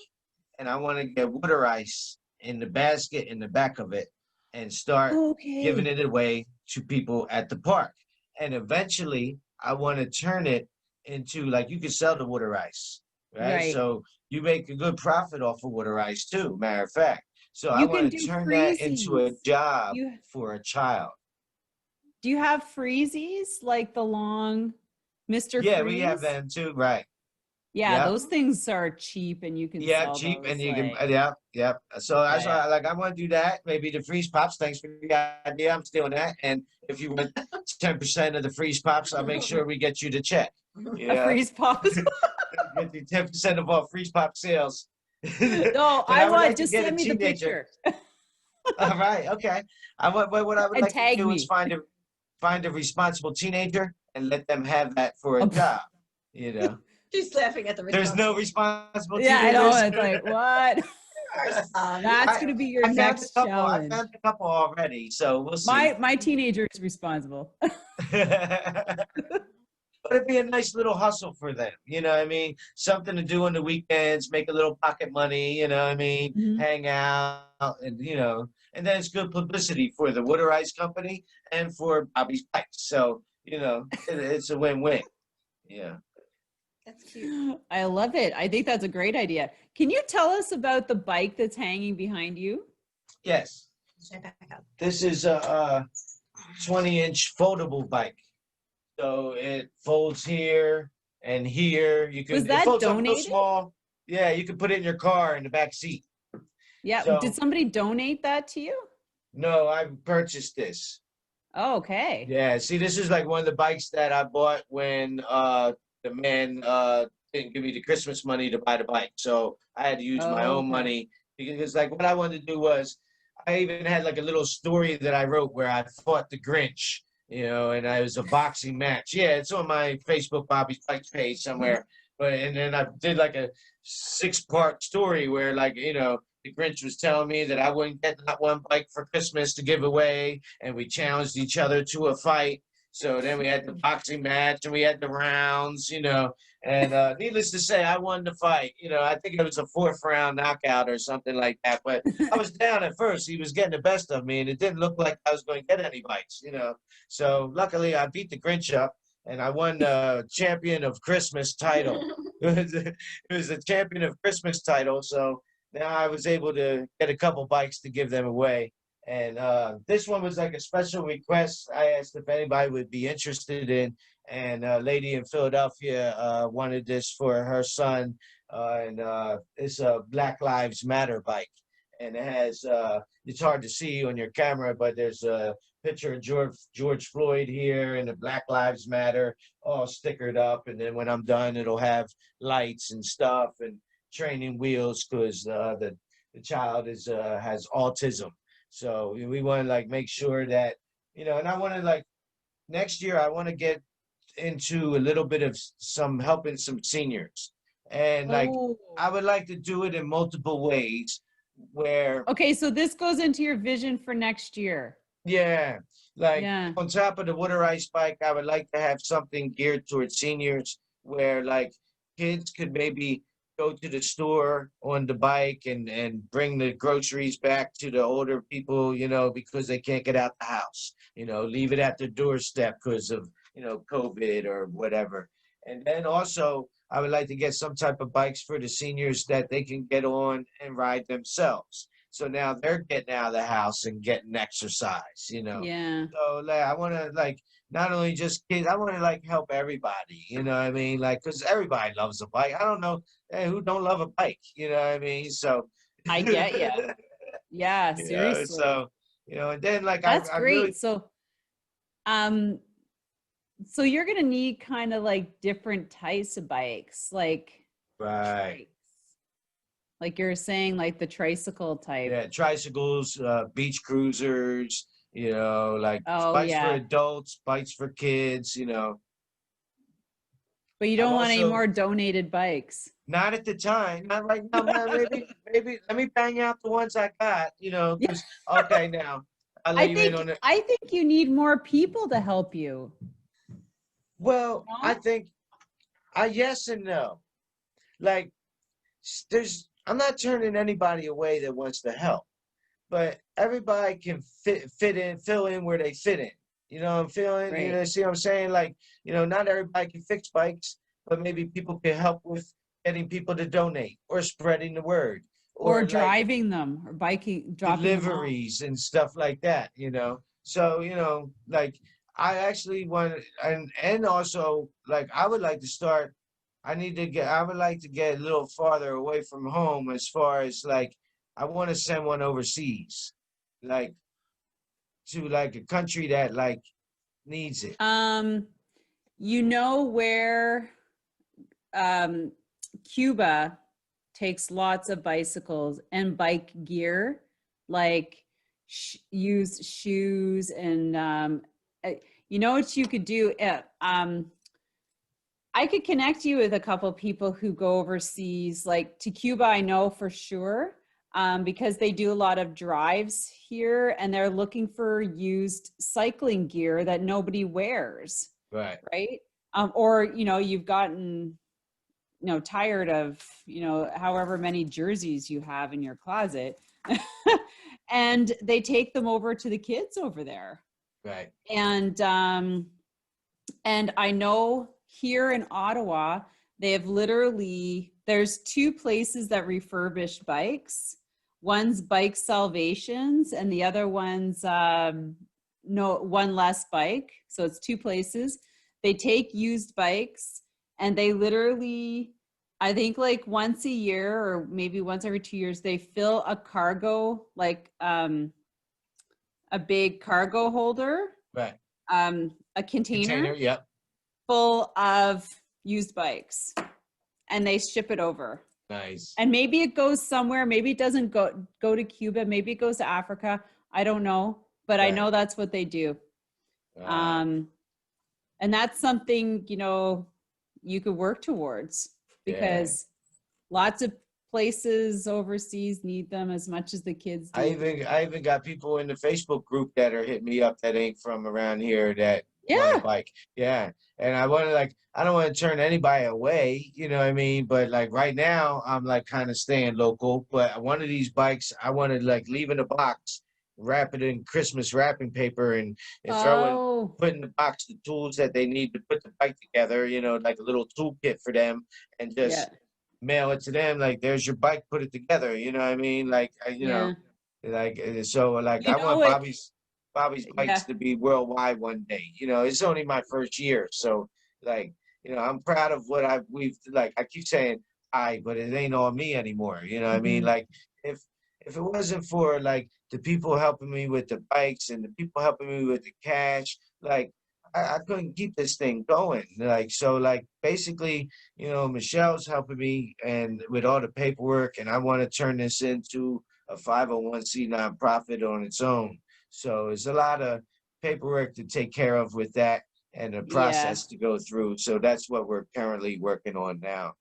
and I want to get water ice in the basket in the back of it, and start giving Okay. it away to people at the park. And eventually, I want to turn it into like you can sell the water ice, right? Right. So you make a good profit off of water ice too, matter of fact. So I You can want do to turn that into a freezies. job You for a child. do you have freezies like the long Mr. Yeah, we have Freeze? them too, right? Yeah, Yeah. those things are cheap and you can Yeah, sell cheap, and those you can, like yeah. So that's yeah. why, like, I want to do that. Maybe the freeze pops. Thanks for the idea. I'm stealing that. And if you want 10% of the freeze pops, I'll make sure we get you the check. A Yeah, freeze pops. get you 10% of all freeze pop sales. No, But I would want like to just get send a me the teenager. picture All right, okay. What I would and like to tag do is me. find a responsible teenager and let them have that for a Oh, job. You know, She's laughing at the there's no responsible. responsible yeah, I know. teenagers. It's like what? Our son. That's gonna be your I found a next couple. I challenge. found a couple already, so we'll see. My teenager is responsible. But it'd be a nice little hustle for them, you know what I mean? Something to do on the weekends, make a little pocket money, you know what I mean? Mhm. Hang out, and and then it's good publicity for the Water Ice Company and for Bobby's Bikes. So, it's a win-win. Yeah. That's cute. I love it. I think that's a great idea. Can you tell us about the bike that's hanging behind you? Yes. Should I back up? This is a 20-inch foldable bike. So it folds here and here. Was It that folds up real donated? small. Yeah, you can put it in your car in the back seat. Yeah. So- Did somebody donate that to you? No, I purchased this. Oh, okay. Yeah, see, this is like one of the bikes that I bought when the man didn't give me the Christmas money to buy the bike. So I had to use my Oh, own okay. money because like what I wanted to do was I even had like a little story that I wrote where I fought the Grinch, and it was a boxing match. Yeah, it's on my Facebook Bobby's Bikes page somewhere. But and then I did like a 6-part story where like, the Grinch was telling me that I wouldn't get not one bike for Christmas to give away, and we challenged each other to a fight. So then we had the boxing match and we had the rounds, and needless to say, I won the fight. I think it was a 4th round knockout or something like that. But I was down at first. He was getting the best of me, and it didn't look like I was going to get any bites, So luckily, I beat the Grinch up, and I won the Champion of Christmas title. It was a Champion of Christmas title, so now I was able to get a couple bikes to give them away. And this one was like a special request. I asked if anybody would be interested in, and a lady in Philadelphia wanted this for her son. And it's a Black Lives Matter bike. and it has it's hard to see on your camera, but there's a picture of George Floyd here and the Black Lives Matter all stickered up. And then when I'm done, it'll have lights and stuff and training wheels because the child is has autism. So we want to like make sure that, you know, and I want to like next year I want to get into a little bit of some helping some seniors. And like Oh. I would like to do it in multiple ways where Okay, so this goes into your vision for next year. yeah, like Yeah. on top of the water ice bike, I would like to have something geared towards seniors where like kids could maybe go to the store on the bike and bring the groceries back to the older people, you know, because they can't get out the house, you know, leave it at their doorstep because of, you know, COVID or whatever. And then also I would like to get some type of bikes for the seniors that they can get on and ride themselves. So now they're getting out of the house and getting exercise, you know. Yeah. So like, I want to like not only just kids, I want to like help everybody, you know what I mean? Like, because everybody loves a bike. I don't know who don't love a bike, you know what I mean? So I get you. Yeah, you know, seriously. so you know, and then like That's I great. really Um, so you're gonna need kind of like different types of bikes, like right. trikes. Like you're saying, like the tricycle type. Yeah, tricycles, beach cruisers, you know, like Oh bikes for yeah. adults, bikes for kids, you know. But you I'm don't want any also more donated bikes. not at the time, not right now, man. Maybe let me bang out the ones I got, you know, Yeah. because okay, now I'll let you in on it. I think you need more people to help you. Well, I No? think yes and no. Like there's I'm not turning anybody away that wants to help, but everybody can fill in where they fit in. You know what I'm feeling? You Right. know, see what I'm saying? Like, you know, not everybody can fix bikes, but maybe people can help with getting people to donate or spreading the word Or or like driving them or biking, dropping them off. deliveries and stuff like that, you know. So, you know, like I actually want and also like I would like to start I would like to get a little farther away from home as far as like I want to send one overseas. Like to like a country that like needs it. You know where Cuba takes lots of bicycles and bike gear, like used shoes and you know what you could do? I could connect you with a couple people who go overseas, like to Cuba, I know for sure, because they do a lot of drives here and they're looking for used cycling gear that nobody wears, Right. right? Or, you know, you've gotten, you know, tired of, you know, however many jerseys you have in your closet. And they take them over to the kids over there. Right. And I know here in Ottawa, they have literally, there's two places that refurbish bikes. One's Bike Salvations and the other one's One Less Bike. So it's two places. They take used bikes and they literally, I think like once a year or maybe once every 2 years, they fill a cargo, like a big cargo holder, Right. a container Yep. full of used bikes and they ship it over. Nice. And maybe it goes somewhere, maybe it doesn't go to Cuba, maybe it goes to Africa. I don't know, but I know that's what they do. And that's something, you know, you could work towards because lots of places overseas need them as much as the kids do. I even got people in the Facebook group that are hitting me up that ain't from around here that want a bike. Yeah. And I want to like, I don't want to turn anybody away, you know what I mean? But like right now I'm like kind of staying local, but one of these bikes, I want to like leave in a box, wrap it in Christmas wrapping paper and put in the box the tools that they need to put the bike together, you know, like a little toolkit for them and just mail it to them. Like, there's your bike, put it together. You know what I mean? Like, you know, like, so like, You I know want what? Bobby's bikes to be worldwide one day. You know, it's only my first year. So like, you know, I'm proud of what we've like, I keep saying but it ain't all me anymore. You know what I mean? Like if it wasn't for like the people helping me with the bikes and the people helping me with the cash, like I couldn't keep this thing going. Like, so like basically, you know, Michelle's helping me and with all the paperwork, and I want to turn this into a 501c nonprofit on its own. So it's a lot of paperwork to take care of with that and a Yeah. process to go through. So that's what we're currently working on now.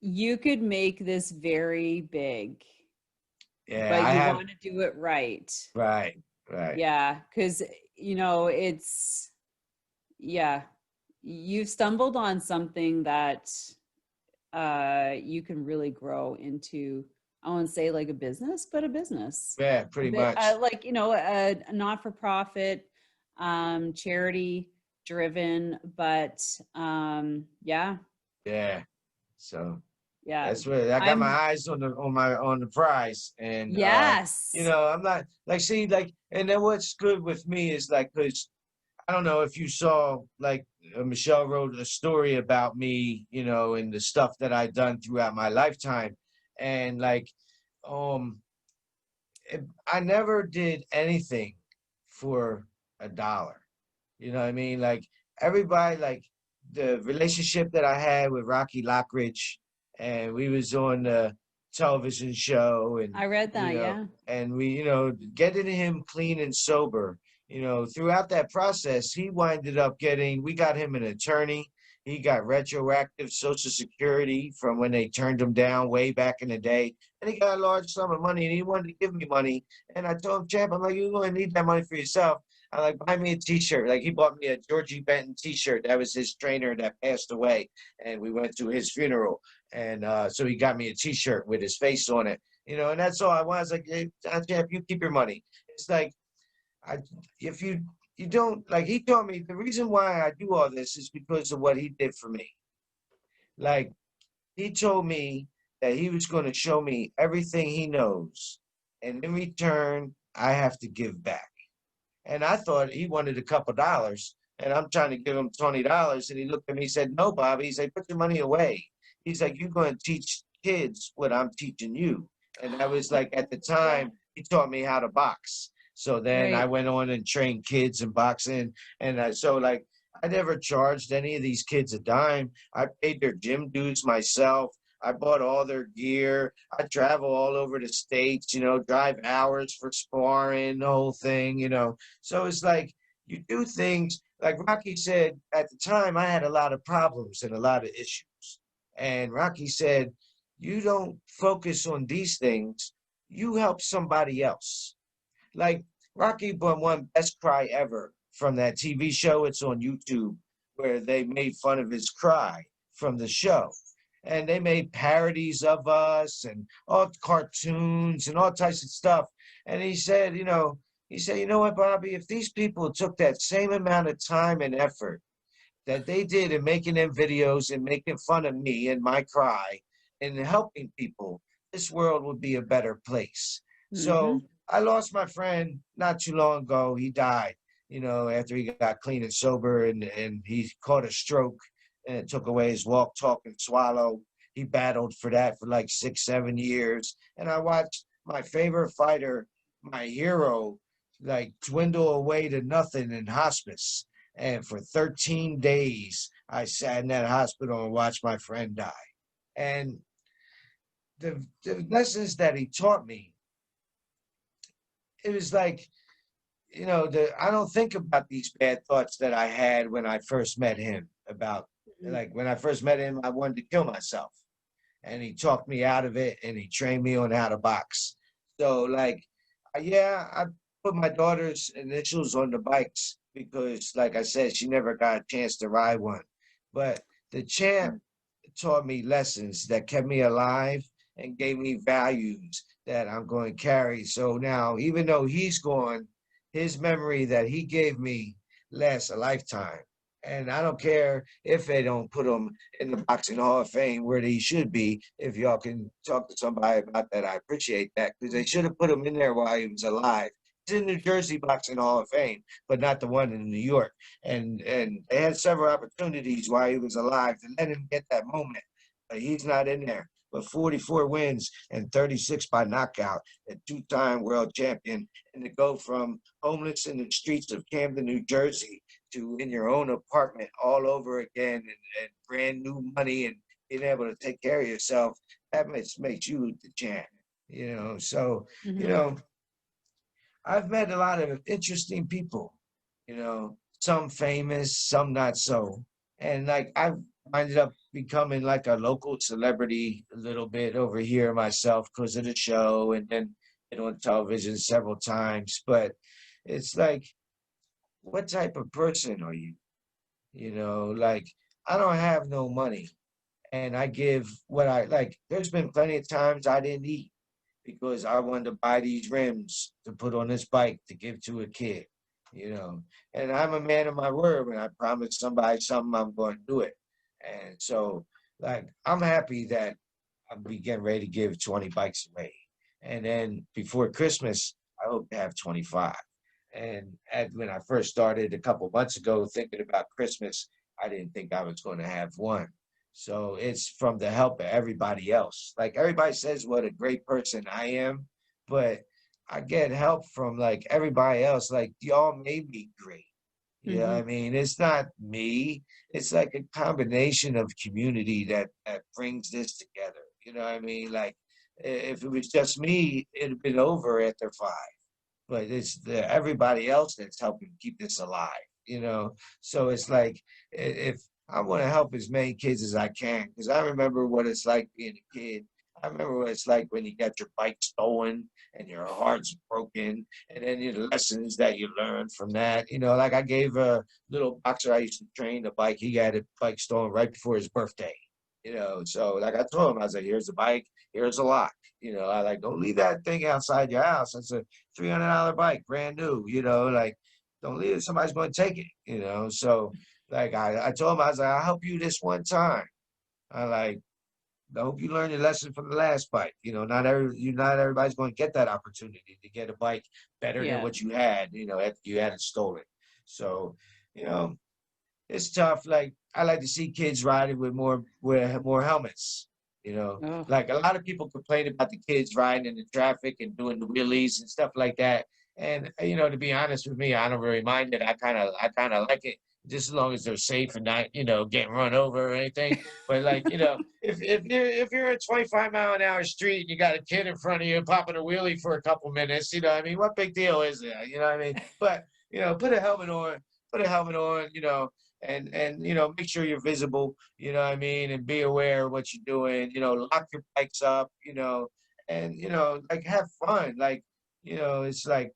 You could make this very big, Yeah, but I you have, want to do it right. right, right. Yeah, because it's yeah, you've stumbled on something that you can really grow into. I won't say like a business, but a business. Yeah, A pretty bit much. like a not-for-profit, charity driven, but yeah, Yeah. So yeah. that's what I got my I'm eyes on the prize. And you yes. know, I'm not like see like and then what's good with me is like because I don't know if you saw like Michelle wrote a story about me, you know, and the stuff that I've done throughout my lifetime. And like um I never did anything for a dollar. You know what I mean? Like everybody, like the relationship that I had with Rocky Lockridge, and we was on the television show, and I read you that, know, yeah. and we, you know, getting him clean and sober. You know, throughout that process, he winded up getting. We got him an attorney. He got retroactive Social Security from when they turned him down way back in the day, and he got a large sum of money, and he wanted to give me money. And I told him, Champ, I'm like, you're going to need that money for yourself. I like buy me a T-shirt. Like he bought me a Georgie Benton T-shirt. That was his trainer that passed away, and we went to his funeral. And so he got me a T-shirt with his face on it. You know, and that's all I want. I was like, hey, Champ, you keep your money. It's like I if you don't like. He told me the reason why I do all this is because of what he did for me. Like he told me that he was going to show me everything he knows, and in return, I have to give back. And I thought he wanted a couple dollars, and I'm trying to give him $20. And he looked at me and said, no, Bobby. He's like, put your money away. He's like, you're going to teach kids what I'm teaching you. And that was like at the Yeah. time, he taught me how to box. So then I Right. went on and trained kids in boxing. And so, like, I never charged any of these kids a dime. I paid their gym dues myself. I bought all their gear. I travel all over the states, you know, drive hours for sparring, the whole thing, you know. So it's like you do things like Rocky said at the time, I had a lot of problems and a lot of issues. And Rocky said, you don't focus on these things, you help somebody else. Like Rocky won Best Cry Ever from that TV show. It's on YouTube where they made fun of his cry from the show. And they made parodies of us and all cartoons and all types of stuff. And he said, you know what, Bobby, if these people took that same amount of time and effort that they did in making them videos and making fun of me and my cry and helping people, this world would be a better place. Mm-hmm. So I lost my friend not too long ago. He died, you know, after he got clean and sober, and he caught a stroke and it took away his walk, talk, and swallow. He battled for that for like 6, 7 years. And I watched my favorite fighter, my hero, like dwindle away to nothing in hospice. And for 13 days, I sat in that hospital and watched my friend die. And the lessons that he taught me, it was like, you know, I don't think about these bad thoughts that I had when I first met him about, like, when I first met him, I wanted to kill myself. And he talked me out of it and he trained me on how to box. So, like, yeah, I put my daughter's initials on the bikes because, like I said, she never got a chance to ride one. But the champ taught me lessons that kept me alive and gave me values that I'm going to carry. So now, even though he's gone, his memory that he gave me lasts a lifetime. And I don't care if they don't put him in the Boxing Hall of Fame where he should be. If y'all can talk to somebody about that, I appreciate that because they should have put him in there while he was alive. He's in New Jersey Boxing Hall of Fame, but not the one in New York. And they had several opportunities while he was alive to let him get that moment, but he's not in there. but 44 wins and 36 by knockout, a two-time world champion, and to go from homeless in the streets of Camden, New Jersey, to in your own apartment all over again, and brand new money, and being able to take care of yourself, that makes you the champ, you know. So, you know, I've met a lot of interesting people, you know, some famous, some not so. And like I've ended up becoming like a local celebrity a little bit over here myself because of the show, and then been on television several times. But it's like, what type of person are you? You know, like I don't have no money, and I give what I like. There's been plenty of times I didn't eat because I wanted to buy these rims to put on this bike to give to a kid, you know. And I'm a man of my word. When I promise somebody something, I'm going to do it. And so, like, I'm happy that I'm getting ready to give 20 bikes away. And then before Christmas, I hope to have 25. And when I first started a couple months ago thinking about Christmas, I didn't think I was going to have one. So it's from the help of everybody else. Like everybody says what a great person I am, but I get help from like everybody else. Like y'all made me great. You know what I mean? It's not me. It's like a combination of community that brings this together. You know what I mean? Like if it was just me, it'd have been over after 5. But it's everybody else that's helping keep this alive, you know? So it's like, if I want to help as many kids as I can, because I remember what it's like being a kid. I remember what it's like when you got your bike stolen and your heart's broken, and then the lessons that you learn from that. You know, like I gave a little boxer I used to train the bike. He got a bike stolen right before his birthday. You know, so like I told him, I was like, here's the bike, here's a lock. You know, I like, don't leave that thing outside your house. It's a $300 bike, brand new. You know, like don't leave it. Somebody's going to take it. You know, so like I told him, I was like, I'll help you this one time. I hope you learn your lesson from the last bike. You know, not everybody's going to get that opportunity to get a bike better than what you had. You know, after you had it stolen. So, you know, it's tough. Like I like to see kids riding with more helmets. You know, like a lot of people complain about the kids riding in the traffic and doing the wheelies and stuff like that. And you know, to be honest with me, I don't really mind it. I kind of like it, just as long as they're safe and not, you know, getting run over or anything. But like, you know, if you're a 25-mile-an-hour street and you got a kid in front of you popping a wheelie for a couple minutes, you know what I mean? What big deal is that? You know what I mean? But you know, put a helmet on, you know, and you know, make sure you're visible, you know what I mean, and be aware of what you're doing, you know, lock your bikes up, you know, and you know, like have fun. Like, you know, it's like,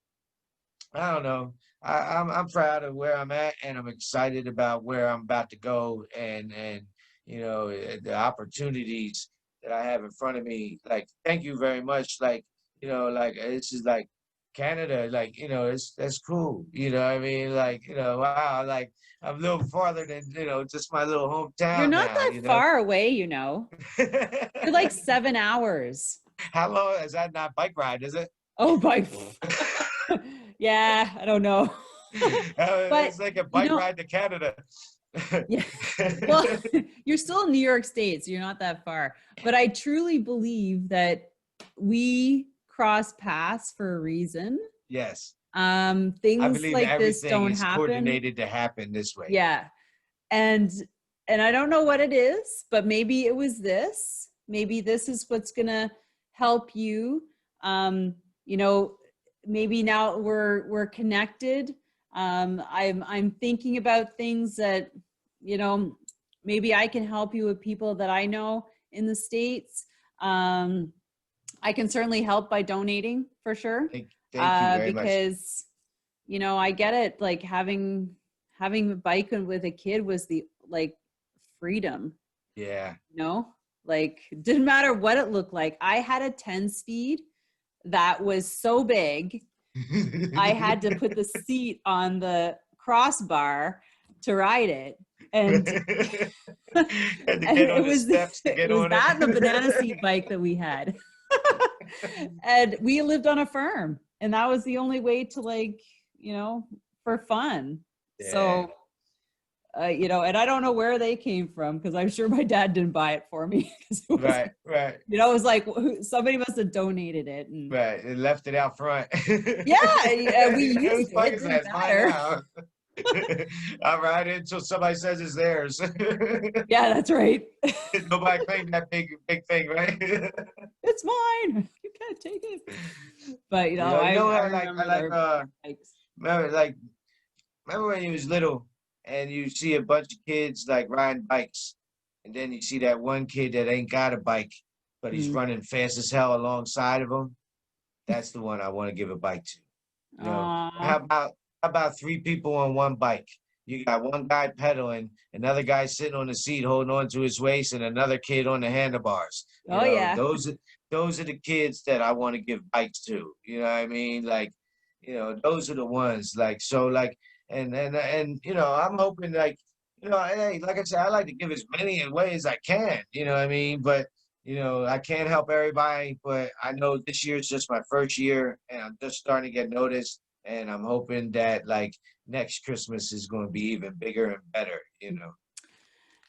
I don't know. I'm proud of where I'm at, and I'm excited about where I'm about to go, and you know, the opportunities that I have in front of me. Like, thank you very much. Like, you know, like this is like Canada. Like, you know, that's cool. You know what I mean? Like, you know, wow. Like I'm a little farther than, you know, just my little You're hometown not now. that You know. far away, you know. You're like 7 hours. How long is that? Not bike ride, is it? Oh, bike. Yeah, I don't know. But It's like a you bike know, ride to Canada. yeah. Well, you're still in New York State, so you're not that far. But I truly believe that we cross paths for a reason. Yes. I Things believe like this everything don't is happen. coordinated to happen this way. Yeah. And I don't know what it is, but maybe it was this. Maybe this is what's gonna help you. You know, maybe now we're connected. I'm thinking about things that, you know, maybe I can help you with people that I know in the States. I can certainly help by donating for sure. Thank you very much. Because, you know, I get it. Like having a bike with a kid was the like freedom. Yeah. You know, like didn't matter what it looked like. I had a 10-speed that was so big, I had to put the seat on the crossbar to ride it. And, And to and get on it the was steps to get on that it. and the banana seat bike that we had. And we lived on a farm, and that was the only way to, like, you know, for fun. Yeah. So you know, and I don't know where they came from because I'm sure my dad didn't buy it for me. 'Cause it was, Right, right, you know, it was like somebody must have donated it. And right. They left it out front. yeah, we Whose used it. bike It is that? didn't It's mine matter. now. I'll ride it until somebody says it's theirs. Yeah, that's right. Nobody claimed that big thing, right? It's mine. You can't take it. But you know, You know I what I remember like their bikes. remember like remember when you was little and you see a bunch of kids like riding bikes, and then you see that one kid that ain't got a bike, but he's Mm. running fast as hell alongside of him. That's the one I want to give a bike to. You know, Aw. how about three people on one bike? You got one guy pedaling, another guy sitting on the seat holding on to his waist, and another kid on the handlebars. You Oh know, yeah. those are the kids that I want to give bikes to. You know what I mean? Like, you know, those are the ones. Like, so like, and you know, I'm hoping like, you know, hey, like I said, I like to give as many away as I can. You know what I mean? But you know, I can't help everybody, but I know this year is just my first year and I'm just starting to get noticed. And I'm hoping that like next Christmas is going to be even bigger and better, you know.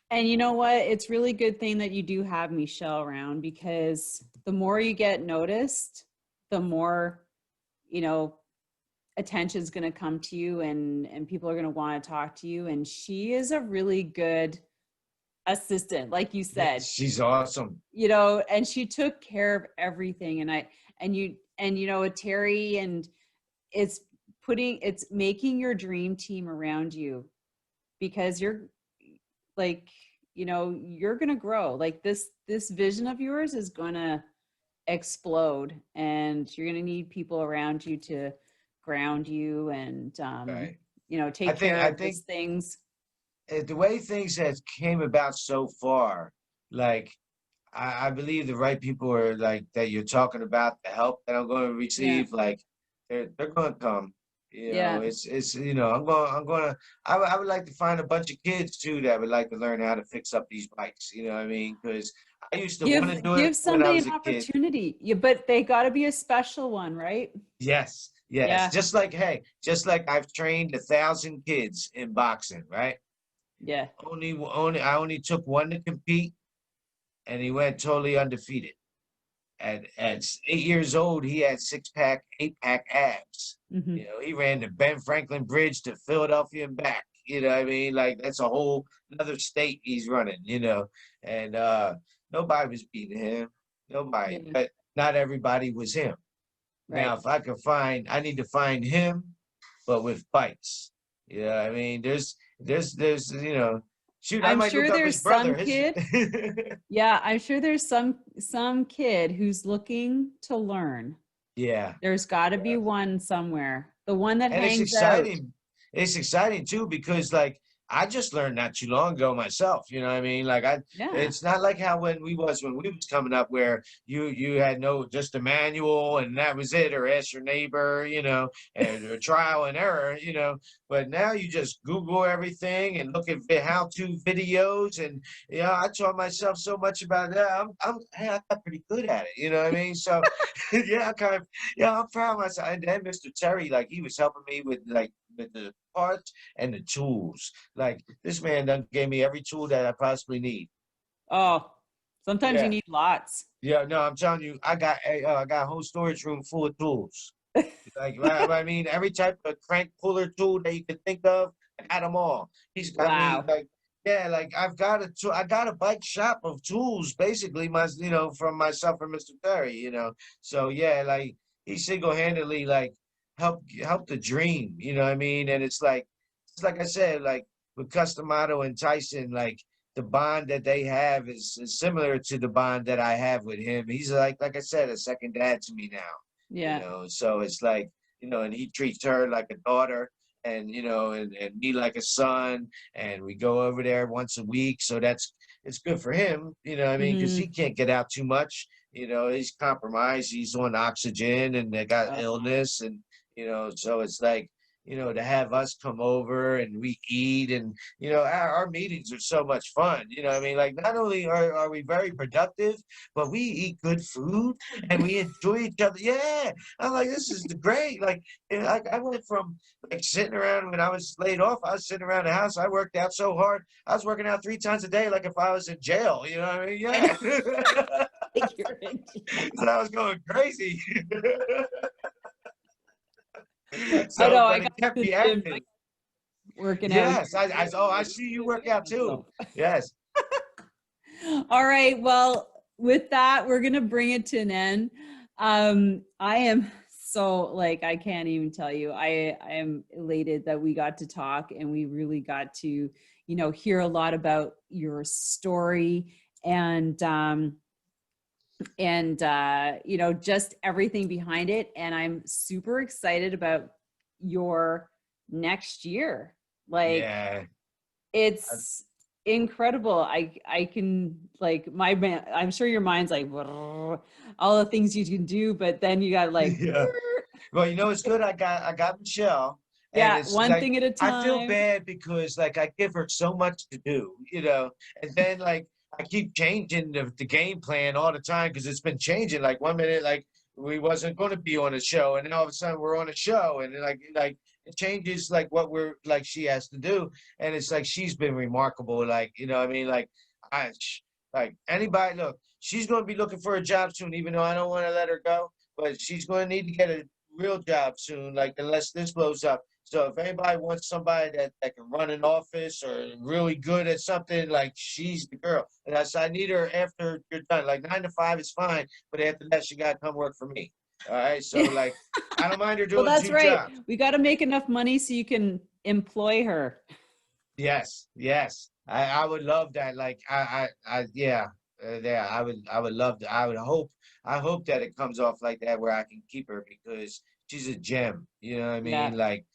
And you know what? It's really good thing that you do have Michelle around because the more you get noticed, the more, you know, attention's going to come to you and people are going to want to talk to you. And she is a really good assistant, like you Yeah, said, she's awesome. you know, and she took care of everything. And you know, with Terry, and it's making your dream team around you because you're like, you know, you're going to grow. Like this vision of yours is going to explode and you're going to need people around you to ground you and Right. you know, take care I of think those things. the way things has came about so far, like I believe the right people are like that you're talking about, the help that I'm going to Yeah. receive, like they're going to come. You know, Yeah. it's you know, I would like to find a bunch of kids too that would like to learn how to fix up these bikes. You know what I mean? Because I used to want to do it Give when I somebody was an a kid. opportunity. Yeah, but they got to be a special one, right? Yes, yes. Yeah. Just like hey, just like I've trained 1,000 kids in boxing, right? Yeah. I only took one to compete, and he went totally undefeated. At 8 years old, he had 6-pack, 8-pack abs. Hmm. You know, he ran the Ben Franklin Bridge to Philadelphia and back. You know what I mean? Like that's a whole another state he's running, you know. And nobody was beating him. Nobody. Yeah. But not everybody was him. Now, Right. if I could find I need to find him, but with bikes. You know what I mean? There's you know, shoot, I I'm might look sure up there's his brother. some His kid. Yeah, I'm sure there's some kid who's looking to learn. yeah. There's got to be Yeah. one somewhere. The one that And it's hangs out. exciting. It's exciting too because like I just learned not too long ago myself. You know what I mean? Like Yeah. it's not like how when we was coming up where you had no just a manual and that was it, or ask your neighbor, you know, and or trial and error, you know. But now you just Google everything and look at how-to videos, and you know I taught myself so much about that. Hey, I got pretty good at it. You know what I mean? So yeah, I kind of yeah, I'm proud of myself. And then Mr. Terry, like he was helping me with like with the parts and the tools. Like this man done gave me every tool that I possibly need. Oh, sometimes you Yeah, need lots. yeah. No, I'm telling you, I got a whole storage room full of tools. Like I mean, every type of crank puller tool that you can think of, I got them all. He's got me Wow. like. Yeah, like I got a bike shop of tools, basically my, you know, from myself and Mr. Terry, you know. So yeah, like he single-handedly like help the dream, you know what I mean? And it's like I said, like with Customato and Tyson, like the bond that they have is similar to the bond that I have with him. He's like I said, a second dad to me now, you Yeah. know. So it's like, you know, and he treats her like a daughter and you know, and me like a son, and we go over there once a week. So it's good for him, you know what I mean? Because he Hmm. can't get out too much. You know, he's compromised, he's on oxygen and they got Oh, illness and you know, so it's like, to have us come over and we eat, and our meetings are so much fun. I mean, like, not only are we very productive, but we eat good food and we enjoy each other. Yeah, I'm like, this is the great. Like, I went from like sitting around when I was laid off. I was sitting around the house. I worked out so hard. I was working out 3 times a day, like if I was in jail. You know what I mean? I know. Yeah. Like you're in jail. So I was going crazy. I So, know. I but it got kept to the me gym active. working out. Yes, I see you work out too. Yes. All right. Well, with that, we're going to bring it to an end. I am so, like, I can't even tell you. I am elated that we got to talk and we really got to, hear a lot about your story and just everything behind it. And I'm super excited about your next year. Like, Yeah. it's incredible. I can, like, I'm sure your mind's like all the things you can do, but then you got like Yeah. Well, it's good. I got Michelle, and yeah, it's one like thing at a I feel time. bad because like I give her so much to do, and then like I keep changing the game plan all the time because it's been changing. Like one minute, like we wasn't going to be on a show, and then all of a sudden we're on a show, and then, like it changes like what we're like she has to do, and it's like she's been remarkable. Like what I mean, like like anybody look, she's going to be looking for a job soon, even though I don't want to let her go, but she's going to need to get a real job soon, like unless this blows up. So if anybody wants somebody that can run an office or really good at something, like she's the girl. And I need her after you're done. Like 9 to 5 is fine, but after that she got to come work for me. All right. So like I don't mind her Well, doing that's 2 right. jobs. We got to make enough money so you can employ her. Yes, yes. I would love that. Like yeah. Yeah, I would love to. I hope that it comes off like that where I can keep her because she's a gem. You know what I Yeah. mean? Like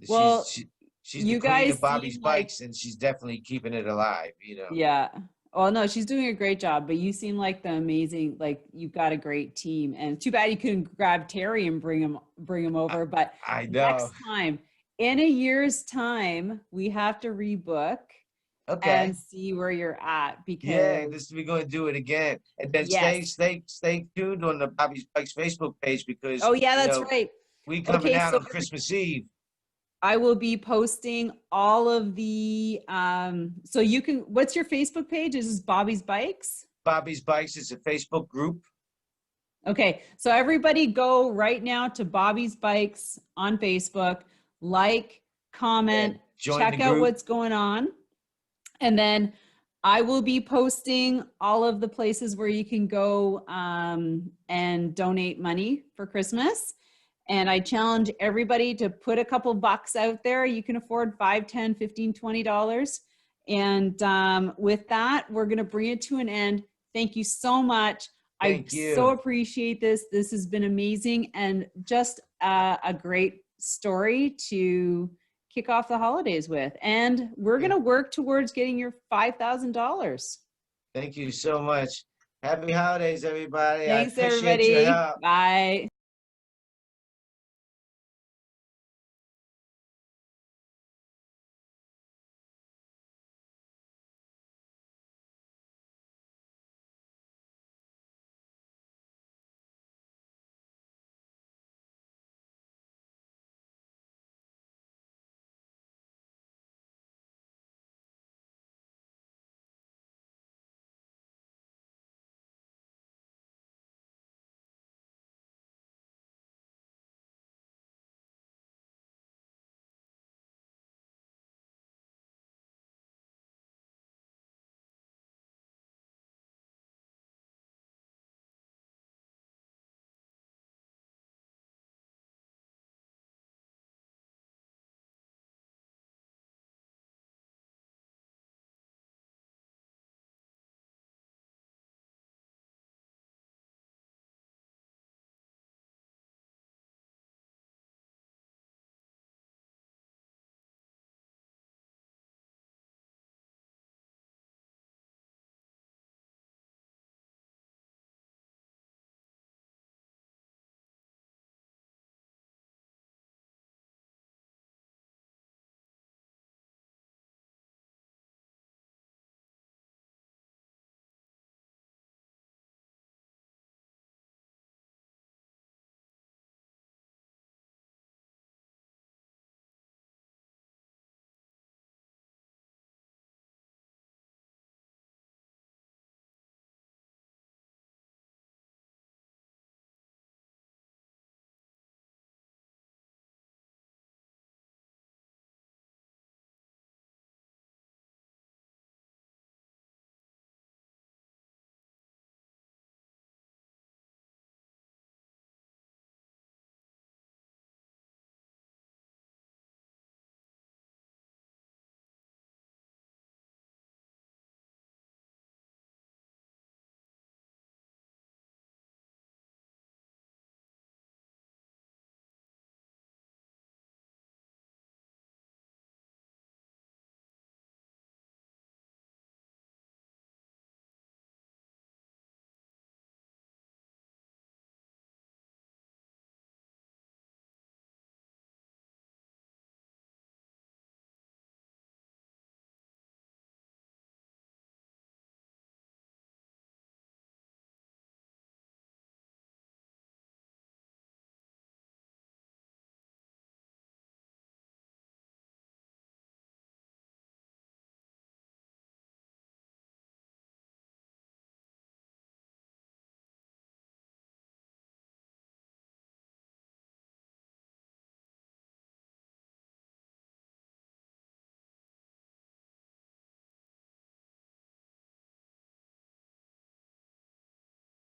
Well, she's the you queen of guys Bobby's seem like, bikes, and she's definitely keeping it alive. yeah. Well, no, she's doing a great job, but you seem like the amazing, like you've got a great team. And too bad you couldn't grab Terry and bring him over. But I next know. time, in a year's time, we have to rebook and Okay. see where you're at Yeah, because we're gonna do it again, and then yes. stay tuned on the Bobby's Bikes Facebook page because Oh yeah, that's right. we coming Okay, out so on Christmas Eve. I will be posting all of the so you can, what's your Facebook page? Is this Bobby's Bikes? Bobby's Bikes is a Facebook group. Okay, so everybody go right now to Bobby's Bikes on Facebook, like, comment, And join the check out group. what's going on. And then I will be posting all of the places where you can go and donate money for Christmas. And I challenge everybody to put a couple bucks out there. You can afford $5, $10, $15, $20. And with that, we're going to bring it to an end. Thank you so much. Thank I you. so appreciate this. This has been amazing and just a great story to kick off the holidays with. And we're going to work towards getting your $5,000. Thank you so much. Happy holidays, everybody. Thanks, I appreciate your everybody. help. Bye.